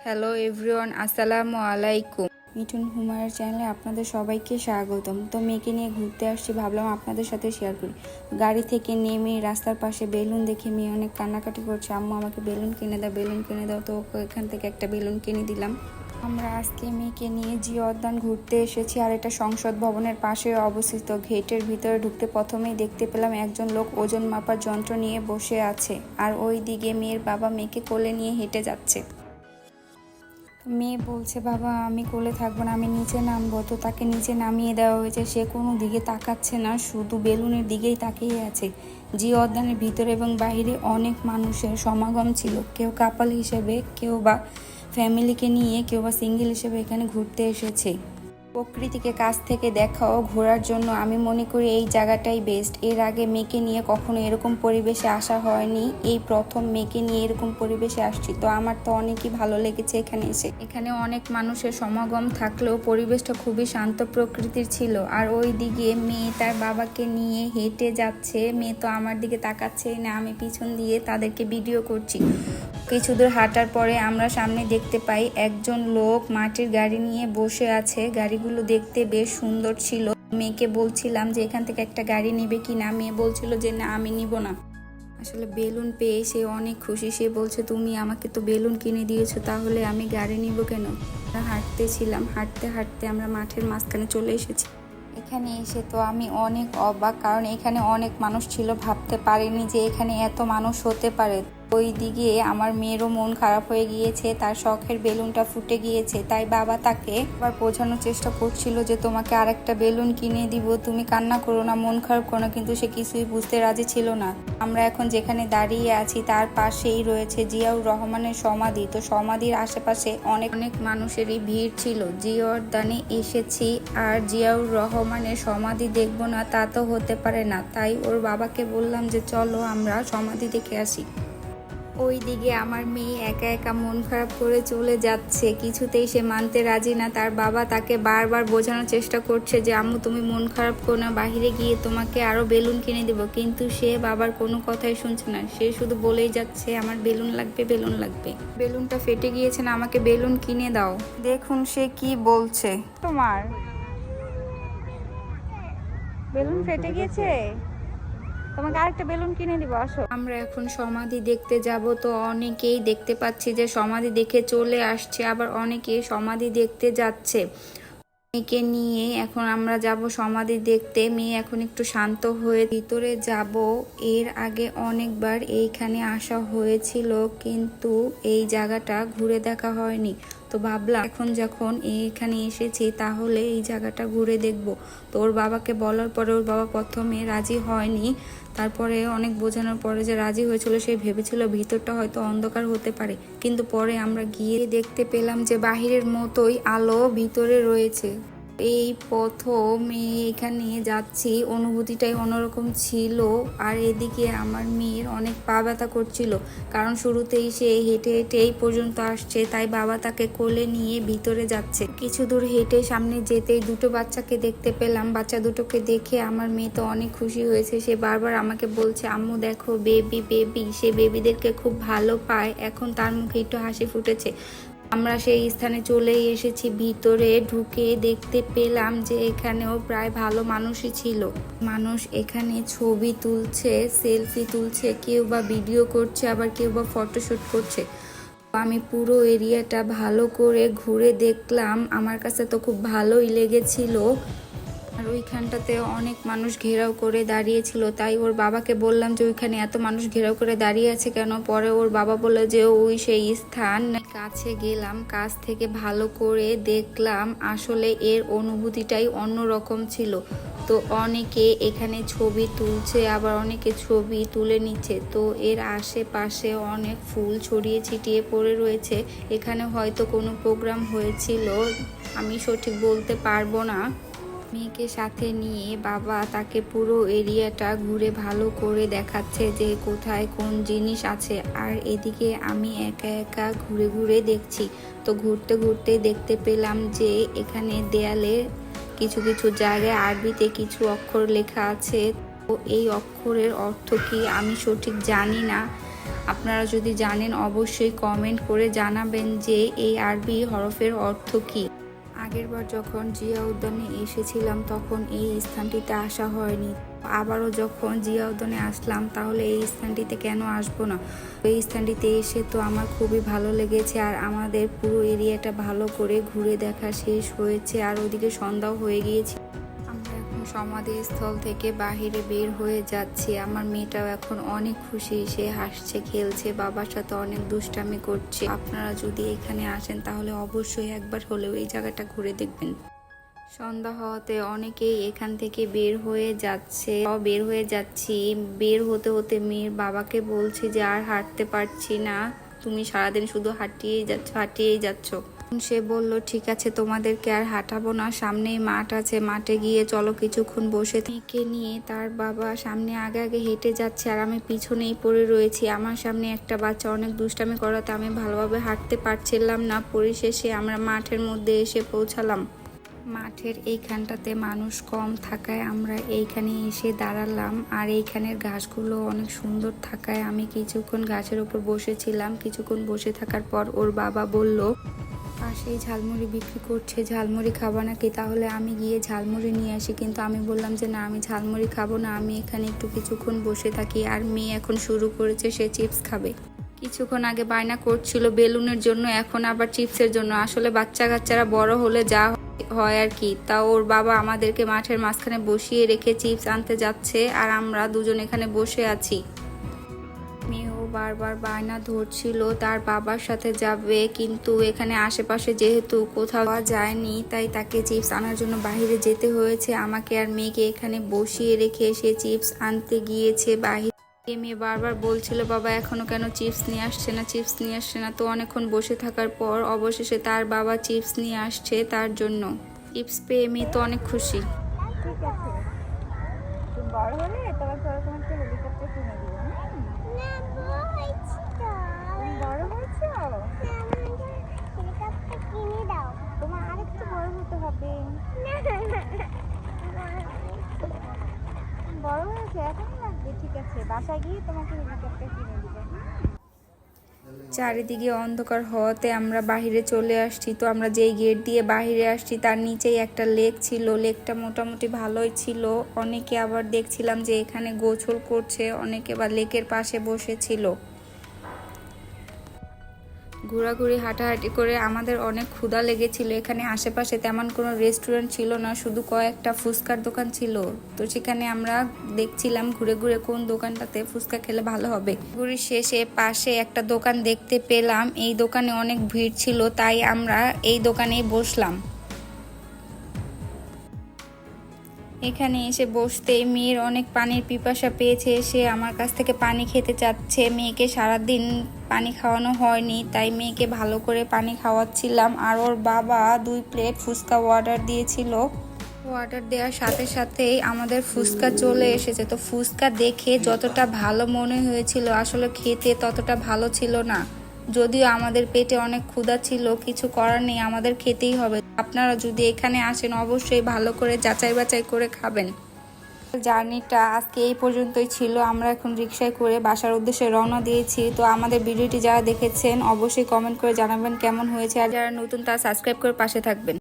Hello everyone, আসসালামু আলাইকুম। মিঠুন হুমায়ুর চ্যানেলে আপনাদের সবাইকে স্বাগতম। তো মেয়েকে নিয়ে ঘুরতে আসছি, ভাবলাম আপনাদের সাথে শেয়ার করি। গাড়ি থেকে নেমে রাস্তার পাশে বেলুন দেখে মেয়ে অনেক কান্নাকাটি করছে, আম্মু আমাকে বেলুন কিনে দাও, বেলুন কিনে দাও। তো এখান থেকে একটা বেলুন কিনে দিলাম। আমরা আজকে মেয়েকে নিয়ে জিয়া উদ্যান ঘুরতে এসেছি, আর এটা সংসদ ভবনের পাশে অবস্থিত। গেটের ভিতরে ঢুকতে প্রথমেই দেখতে পেলাম একজন লোক ওজন মাপার যন্ত্র নিয়ে বসে আছে, আর ওই দিকে মেয়ের বাবা মেয়েকে কোলে নিয়ে হেঁটে যাচ্ছে। মেয়ে বলছে, বাবা আমি কোলে থাকবো না, আমি নিচে নামবো। তো তাকে নিচে নামিয়ে দেওয়া হয়েছে। সে কোনো দিকে তাকাচ্ছে না, শুধু বেলুনের দিকেই তাকিয়ে আছে। জিয়া উদ্যানের ভিতরে এবং বাইরে অনেক মানুষের সমাগম ছিল। কেউ কাপল হিসেবে, কেউ বা ফ্যামিলিকে নিয়ে, কেউ বা সিঙ্গেল হিসেবে এখানে ঘুরতে এসেছে। প্রকৃতিকে কাছ থেকে দেখা ও ঘোরার জন্য আমি মনে করি এই জায়গাটাই বেস্ট। এর আগে মেয়েকে নিয়ে কখনো এরকম পরিবেশে আসা হয়নি, এই প্রথম মেয়েকে নিয়ে এরকম পরিবেশে আসছি। তো আমার তো অনেকই ভালো লেগেছে এখানে এসে। এখানে অনেক মানুষের সমাগম থাকলেও পরিবেশটা খুবই শান্ত প্রকৃতির ছিল। আর ওই দিকে মেয়ে তার বাবাকে নিয়ে হেঁটে যাচ্ছে। মেয়ে তো আমার দিকে তাকাচ্ছেই না, আমি পিছন দিয়ে তাদেরকে ভিডিও করছি। কিছু দূর হাঁটার পরে আমরা সামনে দেখতে পাই একজন লোক মাটির গাড়ি নিয়ে বসে আছে। গাড়িগুলো দেখতে বেশ সুন্দর ছিল। মেয়েকে বলছিলাম যে এখান থেকে একটা গাড়ি নেবে কি না, মেয়ে বলছিল যে না আমি নিব না। আসলে বেলুন পেয়ে সে অনেক খুশি। সে বলছে, তুমি আমাকে তো বেলুন কিনে দিয়েছো, তাহলে আমি গাড়ি নিব কেন। আমরা হাঁটতেছিলাম, হাঁটতে হাঁটতে আমরা মাঠের মাঝখানে চলে এসেছি। এখানে এসে তো আমি অনেক অবাক, কারণ এখানে অনেক মানুষ ছিল। ভাবতে পারিনি যে এখানে এত মানুষ হতে পারে। ওই দিকে আমার মেয়েরও মন খারাপ হয়ে গিয়েছে, তার শখের বেলুনটা ফুটে গিয়েছে। তাই বাবা তাকে আবার বোঝানোর চেষ্টা করছিল যে তোমাকে আরেকটা বেলুন কিনে দিব, তুমি কান্না করো না, মন খারাপ করো না, কিন্তু সে কিছুই বুঝতে রাজি ছিল না। আমরা এখন যেখানে দাঁড়িয়ে আছি তার পাশেই রয়েছে জিয়াউর রহমানের সমাধি। তো সমাধির আশেপাশে অনেক অনেক মানুষেরই ভিড় ছিল। জিয়া উদ্যানে এসেছি আর জিয়াউর রহমানের সমাধি দেখবো না তা তো হতে পারে না। তাই ওর বাবাকে বললাম যে চলো আমরা সমাধি দেখে আসি। ওই দিকে আমার মেয়ে একা একা মন খারাপ করে চলে যাচ্ছে, কিছুতেই সে মানতে রাজি না। তার বাবা তাকে বারবার বোঝানোর চেষ্টা করছে যে আম্মু তুমি মন খারাপ করো না, বাহিরে গিয়ে তোমাকে আরো বেলুন কিনে দেবো, কিন্তু সে বাবার কোনো কথাই শুনছে না। সে শুধু বলেই যাচ্ছে আমার বেলুন লাগবে, বেলুন লাগবে। বেলুনটা ফেটে গিয়েছে না, আমাকে বেলুন কিনে দাও। দেখুন সে কি বলছে। তোমার বেলুন ফেটে গিয়েছে, তোমাকে আরেকটা বেলুন কিনে দিব, আসো। আমরা এখন সমাধি দেখতে যাব। তো অনেকেই দেখতে পাচ্ছি যে সমাধি দেখে চলে আসছে, আবার অনেকেই সমাধি দেখতে যাচ্ছে। মেয়েকে নিয়ে এখন আমরা যাব সমাধি দেখতে। মেয়ে এখন একটু শান্ত হয়ে ভিতরে যাব। এর আগে অনেকবার এইখানে আসা হয়েছিল, কিন্তু এই জায়গাটা ঘুরে দেখা হয়নি। তো ভাবলাম এখন যখন এখানে এসেছি তাহলে এই জায়গাটা ঘুরে দেখব। তো ওর বাবাকে বলার পরে ওর বাবা প্রথমে রাজি হয়নি, তারপরে অনেক বোঝানোর পরে যে রাজি হয়েছিল। সে ভেবেছিল ভিতরটা হয়তো অন্ধকার হতে পারে, কিন্তু পরে আমরা গিয়ে দেখতে পেলাম যে বাহিরের মতোই আলো ভিতরে রয়েছে। এই প্রথম এখানে যাচ্ছি, অনুভূতিটাই অন্যরকম ছিল। আর এদিকে আমার মেয়ের অনেক পা ব্যথা করছিল, কারণ শুরুতেই সে হেঁটে হেঁটে এই পর্যন্ত আসছে, তাই বাবা তাকে কোলে নিয়ে ভিতরে যাচ্ছে। কিছু দূর হেঁটে সামনে যেতেই দুটো বাচ্চাকে দেখতে পেলাম। বাচ্চা দুটোকে দেখে আমার মেয়ে তো অনেক খুশি হয়েছে। সে বারবার আমাকে বলছে আম্মু দেখো বেবি বেবি। সে বেবিদেরকে খুব ভালো পায়, এখন তার মুখে একটু হাসি ফুটেছে। আমরা সেই স্থানে চলেই এসেছি। ভিতরে ঢুকে দেখতে পেলাম যে এখানেও প্রায় ভালো মানুষই ছিল। মানুষ এখানে ছবি তুলছে, সেলফি তুলছে, কেউ বা ভিডিও করছে, আবার কেউ বা ফটোশুট করছে। আমি পুরো এরিয়াটা ভালো করে ঘুরে দেখলাম, আমার কাছে তো খুব ভালোই লেগেছিল। আর ওইখানটাতে অনেক মানুষ ঘেরাও করে দাঁড়িয়েছিল, তাই ওর বাবাকে বললাম যে ওইখানে এত মানুষ ঘেরাও করে দাঁড়িয়ে আছে কেন। পরে ওর বাবা বলল যে ওই সেই স্থান। কাছে গেলাম, কাছ থেকে ভালো করে দেখলাম, আসলে এর অনুভূতিটাই অন্যরকম ছিল। তো অনেকে এখানে ছবি তুলছে, আবার অনেকে ছবি তুলে নিচ্ছে। তো এর আশেপাশে অনেক ফুল ছড়িয়ে ছিটিয়ে পড়ে রয়েছে। এখানে হয়তো কোনো প্রোগ্রাম হয়েছিল, আমি সঠিক বলতে পারবো না। মেয়েকে সাথে নিয়ে বাবা তাকে পুরো এরিয়াটা ঘুরে ভালো করে দেখাচ্ছে যে কোথায় কোন জিনিস আছে। আর এদিকে আমি একা একা ঘুরে ঘুরে দেখছি। তো ঘুরতে ঘুরতে দেখতে পেলাম যে এখানে দেয়ালে কিছু কিছু জায়গায় আরবিতে কিছু অক্ষর লেখা আছে। তো এই অক্ষরের অর্থ কি আমি সঠিক জানি না। আপনারা যদি জানেন অবশ্যই কমেন্ট করে জানাবেন যে এই আরবি হরফের অর্থ কী। আগেরবার যখন জিয়া উদ্যানে এসেছিলাম তখন এই স্থানটিতে আসা হয়নি, আবারও যখন জিয়া উদ্যানে আসলাম তাহলে এই স্থানটিতে কেন আসবো না। এই স্থানটিতে এসে তো আমার খুবই ভালো লেগেছে, আর আমাদের পুরো এরিয়াটা ভালো করে ঘুরে দেখা শেষ হয়েছে, আর ওদিকে সন্ধ্যাও হয়ে গিয়েছে। আমরা এখন সমাধিস্থল থেকে বাহিরে বের হয়ে যাচ্ছি। আমার মেয়েটাও এখন অনেক খুশি, সে হাসছে, খেলছে, বাবার সাথে অনেক দুষ্টামি করছে। আপনারা যদি এখানে আসেন তাহলে অবশ্যই একবার হলেও এই জায়গাটা ঘুরে দেখবেন। সন্ধ্যা হওয়াতে অনেকেই এখান থেকে বের হয়ে যাচ্ছি। বের হতে হতে মেয়ের বাবাকে বলছি যে আর হাঁটতে পারছি না, তুমি সারাদিন শুধু হাঁটিয়েই যাচ্ছ। সে বলল ঠিক আছে, তোমাদেরকে আর হাঁটাবো না, সামনেই মাঠ আছে, মাঠে গিয়ে চলো কিছুক্ষণ বসে। মেয়েকে নিয়ে তার বাবা সামনে আগে আগে হেঁটে যাচ্ছে আর আমি পিছনেই পড়ে রয়েছি। আমার সামনে একটা বাচ্চা অনেক দুষ্টামি করাতে আমি ভালোভাবে হাঁটতে পারছিলাম না। পরিশেষে আমরা মাঠের মধ্যে এসে পৌঁছালাম। মাঠের এইখানটাতে মানুষ কম থাকায় আমরা এইখানে এসে দাঁড়ালাম, আর এইখানের ঘাসগুলো অনেক সুন্দর থাকায় আমি কিছুক্ষণ গাছের উপর বসেছিলাম। কিছুক্ষণ বসে থাকার পর ওর বাবা বলল পাশেই ঝালমুড়ি বিক্রি করছে, ঝালমুড়ি খাবা নাকি, তাহলে আমি গিয়ে ঝালমুড়ি নিয়ে আসি। কিন্তু আমি বললাম যে না, আমি ঝালমুড়ি খাবো না, আমি এখানে একটু কিছুক্ষণ বসে থাকি। আর মেয়ে এখন শুরু করেছে, সে চিপস খাবে। কিছুক্ষণ আগে বায়না করছিল বেলুনের জন্য, এখন আবার চিপসের জন্য। আসলে বাচ্চা কাচ্চারা বড় হলে যা হয় আর কি। তা ওর বাবা আমাদেরকে মাঠের মাঝখানে বসিয়ে রেখে চিপস আনতে যাচ্ছে, আর আমরা দুজন এখানে বসে আছি। মেয়েও বারবার বায়না ধরছিল তার বাবার সাথে যাবে, কিন্তু এখানে আশেপাশে যেহেতু কোথাও যায়নি তাই তাকে চিপস আনার জন্য বাইরে যেতে হয়েছে। আমাকে আর মেয়েকে এখানে বসিয়ে রেখে সে চিপস আনতে গিয়েছে বাহিরে। মেয়ে বারবার বলছিল বাবা এখনো কেন চিপস নিয়ে আসছে না। তো অনেকক্ষণ বসে থাকার পর অবশেষে তার বাবা চিপস নিয়ে আসছে তার জন্য। চিপস পেয়ে মেয়ে তো অনেক খুশি। ঠিক আছে, তুমি বড় হলে তোমাকে হেলিকপ্টার কিনে দিব। তুমি বড় হয়েছো, হেলিকপ্টার কিনে দাও। তোমার আরেকটু বড় হতে হবে। বড় হয়েছে, এখনই লাগবে। ঠিক আছে, বাসায় গিয়ে তোমাকে হেলিকপ্টার কিনে দিব। চারিদিকে অন্ধকার হওয়াতে আমরা বাহিরে চলে আসছি। তো আমরা যেই গেট দিয়ে বাহিরে আসছি তার নিচেই একটা লেক ছিল। লেকটা মোটামুটি ভালোই ছিল। অনেকে আবার দেখছিলাম যে এখানে গোসল করছে, অনেকে বা লেকের পাশে বসেছিল। ঘোরাঘুরি হাঁটাহাঁটি করে আমাদের অনেক ক্ষুধা লেগেছিল। এখানে আশেপাশে তেমন কোনো রেস্টুরেন্ট ছিল না, শুধু কয়েকটা ফুচকার দোকান ছিল। তো সেখানে আমরা দেখছিলাম ঘুরে ঘুরে কোন দোকানটাতে ফুচকা খেলে ভালো হবে। ঘুরি শেষে পাশে একটা দোকান দেখতে পেলাম, এই দোকানে অনেক ভিড় ছিল, তাই আমরা এই দোকানেই বসলাম। এখানে এসে বসতেই মেয়ের অনেক পানির পিপাসা পেয়েছে, সে আমার কাছ থেকে পানি খেতে চাচ্ছে। মেয়েকে সারাদিন পানি খাওয়ানো হয়নি, তাই মেয়েকে ভালো করে পানি খাওয়াচ্ছিলাম। আর ওর বাবা 2 প্লেট ফুচকা অর্ডার দিয়েছিল। অর্ডার দেওয়ার সাথে সাথেই আমাদের ফুচকা চলে এসেছে। তো ফুচকা দেখে যতটা ভালো মনে হয়েছিল, আসলে খেতে ততটা ভালো ছিল না। যদিও আমাদের পেটে অনেক ক্ষুধা ছিল, কিছু করার নেই, আমাদের খেতেই হবে। আপনারা যদি এখানে আসেন অবশ্যই ভালো করে যাচাই বাছাই করে খাবেন। জার্নিটা আজকে এই পর্যন্তই ছিল। আমরা এখন রিকশায় করে বাসার উদ্দেশ্যে রওনা দিয়েছি। তো আমাদের ভিডিওটি যারা দেখেছেন অবশ্যই কমেন্ট করে জানাবেন কেমন হয়েছে, আর যারা নতুন তারা সাবস্ক্রাইব করে পাশে থাকবেন।